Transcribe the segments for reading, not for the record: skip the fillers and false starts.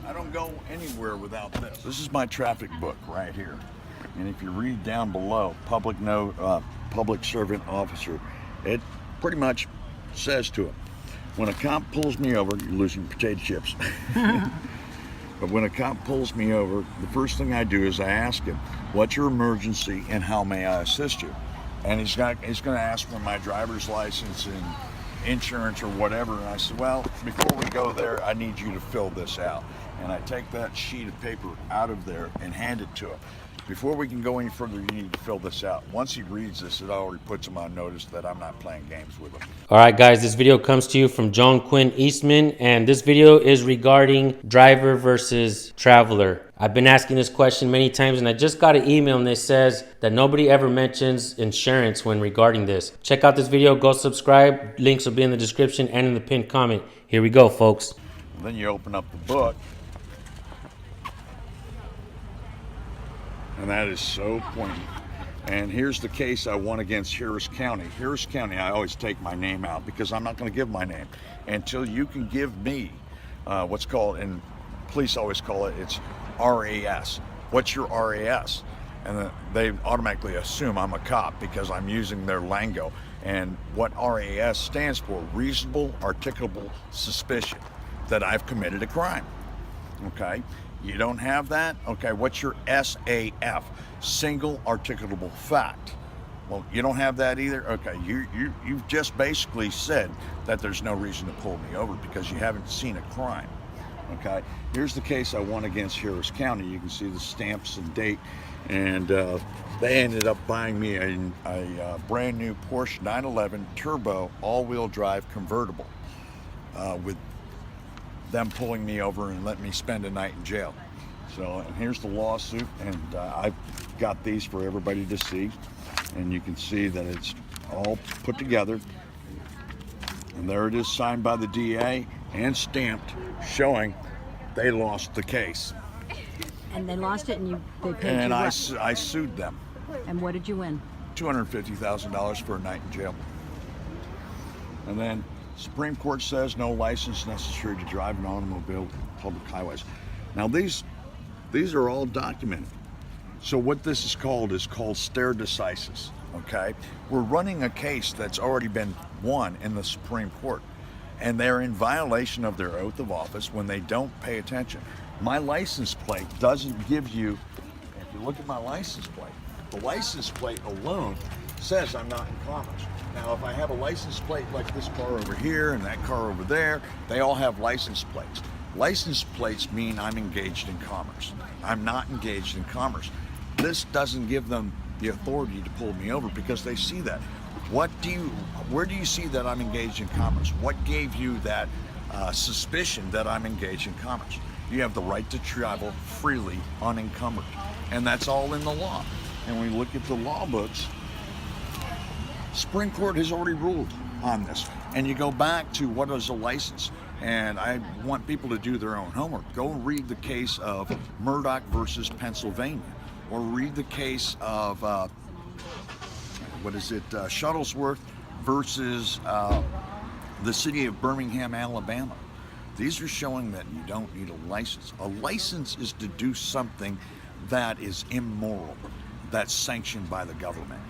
I don't go anywhere without this. This is my traffic book right here. And if you read down below, public servant officer, it pretty much says to him, when a cop pulls me over, you're losing potato chips. But when a cop pulls me over, the first thing I do is I ask him, what's your emergency and how may I assist you? And he's going to ask for my driver's license and insurance or whatever. And I said, well, before we go there, I need you to fill this out. And I take that sheet of paper out of there and hand it to him. Before we can go any further, you need to fill this out. Once he reads this, it already puts him on notice that I'm not playing games with him. All right, guys, this video comes to you from Joaquin Eastman, and this video is regarding driver versus traveler. I've been asking this question many times, and I just got an email, and it says that nobody ever mentions insurance when regarding this. Check out this video, go subscribe. Links will be in the description and in the pinned comment. Here we go, folks. And then you open up the book, and that is so poignant. And here's the case I won against Harris County. Harris County, I always take my name out because I'm not going to give my name until you can give me what's called, and police always call it, it's RAS. What's your RAS? And they automatically assume I'm a cop because I'm using their lingo. And what RAS stands for, reasonable articulable suspicion that I've committed a crime. Okay? You don't have that? Okay, what's your SAF? Single articulable fact. Well, you don't have that either? Okay, you've just basically said that there's no reason to pull me over because you haven't seen a crime. Okay, here's the case I won against Harris County. You can see the stamps and date. And they ended up buying me a brand new Porsche 911 Turbo all-wheel drive convertible with them pulling me over and letting me spend a night in jail. So, and here's the lawsuit, and I've got these for everybody to see, and you can see that it's all put together, and there it is, signed by the DA and stamped, showing they lost the case. And they lost it, and they paid and you I what? sued them. And what did you win? $250,000 for a night in jail. And then Supreme Court says no license necessary to drive an automobile on public highways. Now these are all documented. So what this is called stare decisis, okay? We're running a case that's already been won in the Supreme Court, and they're in violation of their oath of office when they don't pay attention. My license plate doesn't give you, if you look at my license plate, the license plate alone says I'm not in commerce. Now, if I have a license plate like this car over here and that car over there, they all have license plates. License plates mean I'm engaged in commerce. I'm not engaged in commerce. This doesn't give them the authority to pull me over because they see that. Where do you see that I'm engaged in commerce? What gave you that suspicion that I'm engaged in commerce? You have the right to travel freely unencumbered. And that's all in the law. And when we look at the law books, Supreme Court has already ruled on this. And you go back to what is a license. And I want people to do their own homework. Go read the case of Murdoch versus Pennsylvania, or read the case of Shuttlesworth versus the city of Birmingham, Alabama. These are showing that you don't need a license. A license is to do something that is immoral, that's sanctioned by the government,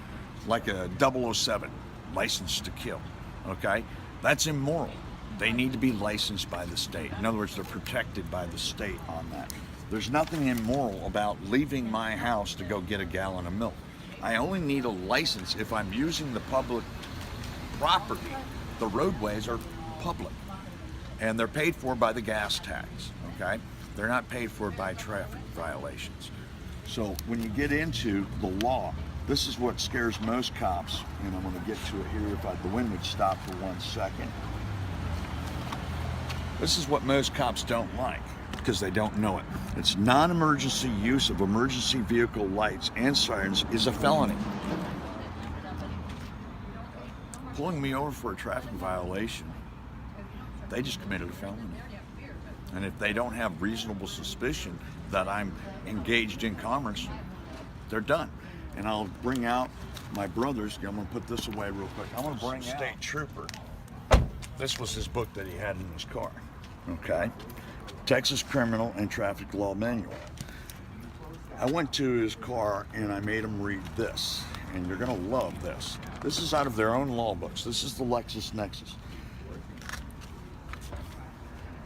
like a 007 license to kill. Okay, that's immoral. They need to be licensed by the state. In other words, they're protected by the state on that. There's nothing immoral about leaving my house to go get a gallon of milk. I only need a license if I'm using the public property. The roadways are public, and they're paid for by the gas tax, okay? They're not paid for by traffic violations. So when you get into the law, this is what scares most cops, and I'm gonna get to it here if the wind would stop for 1 second. This is what most cops don't like because they don't know it. It's non-emergency use of emergency vehicle lights and sirens is a felony. Pulling me over for a traffic violation, they just committed a felony. And if they don't have reasonable suspicion that I'm engaged in commerce, they're done. And I'll bring out my brother's, I'm gonna put this away real quick. I'm gonna bring out State Trooper. This was his book that he had in his car, okay? Texas Criminal and Traffic Law Manual. I went to his car and I made him read this, and you're going to love this. This is out of their own law books. This is the LexisNexis.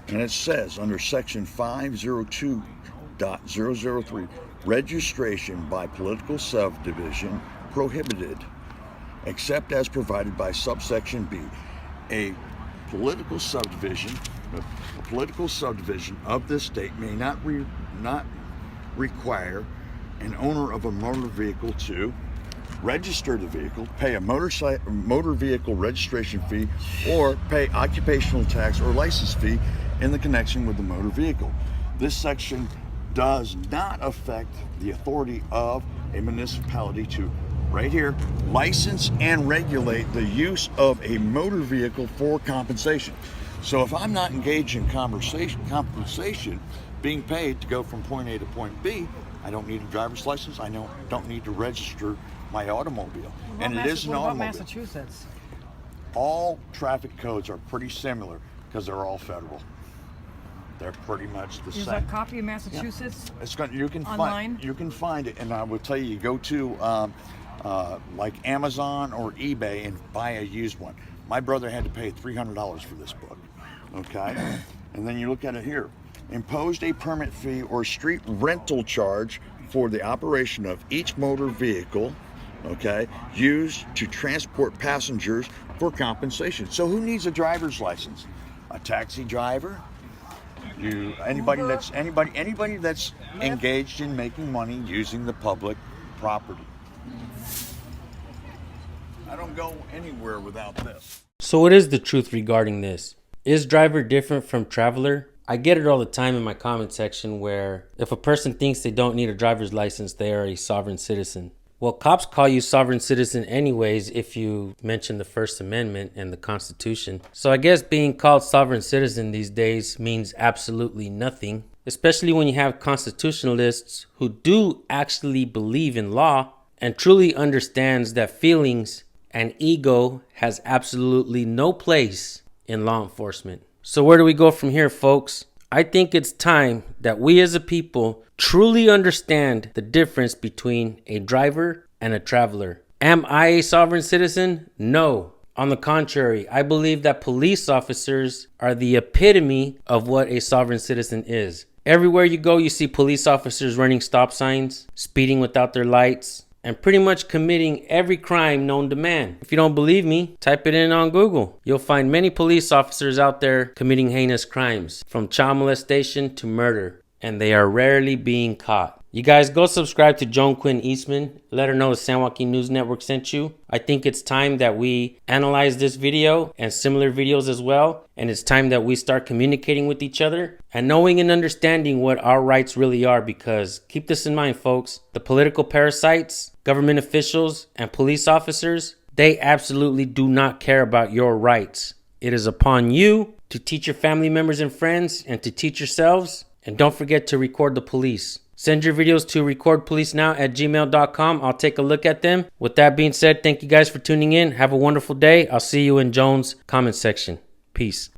And it says under section 502.003, registration by political subdivision prohibited, except as provided by subsection B. A political subdivision of this state may not require an owner of a motor vehicle to register the vehicle, pay a motor vehicle registration fee, or pay occupational tax or license fee in the connection with the motor vehicle. This section does not affect the authority of a municipality to, right here, license and regulate the use of a motor vehicle for compensation. So if I'm not engaged in compensation, being paid to go from point A to point B, I don't need a driver's license. I don't need to register my automobile. And it is an automobile. What about Massachusetts? All traffic codes are pretty similar because they're all federal. They're pretty much the Is same. a copy of Massachusetts? Yeah. It's you can online? You can find it, and I will tell you, go to like Amazon or eBay and buy a used one. My brother had to pay $300 for this book. Okay, and then you look at it here. Imposed a permit fee or street rental charge for the operation of each motor vehicle, okay, used to transport passengers for compensation. So who needs a driver's license? A taxi driver? Anybody that's engaged in making money using the public property. I don't go anywhere without this. So what is the truth regarding this? Is driver different from traveler? I get it all the time in my comment section where if a person thinks they don't need a driver's license, they are a sovereign citizen. Well, cops call you sovereign citizen anyways if you mention the First Amendment and the Constitution. So I guess being called sovereign citizen these days means absolutely nothing, especially when you have constitutionalists who do actually believe in law and truly understands that feelings and ego has absolutely no place in law enforcement. So where do we go from here, folks? I think it's time that we as a people truly understand the difference between a driver and a traveler. Am I a sovereign citizen? No. On the contrary, I believe that police officers are the epitome of what a sovereign citizen is. Everywhere you go, you see police officers running stop signs, speeding without their lights, and pretty much committing every crime known to man. If you don't believe me, type it in on Google. You'll find many police officers out there committing heinous crimes, from child molestation to murder, and they are rarely being caught. You guys go subscribe to Joaquin Eastman. Let her know the San Joaquin News Network sent you. I think it's time that we analyze this video and similar videos as well. And it's time that we start communicating with each other and knowing and understanding what our rights really are, because keep this in mind, folks. The political parasites, government officials, and police officers, they absolutely do not care about your rights. It is upon you to teach your family members and friends and to teach yourselves. And don't forget to record the police. Send your videos to recordpolicenow@gmail.com. I'll take a look at them. With that being said, thank you guys for tuning in. Have a wonderful day. I'll see you in Jones' comment section. Peace.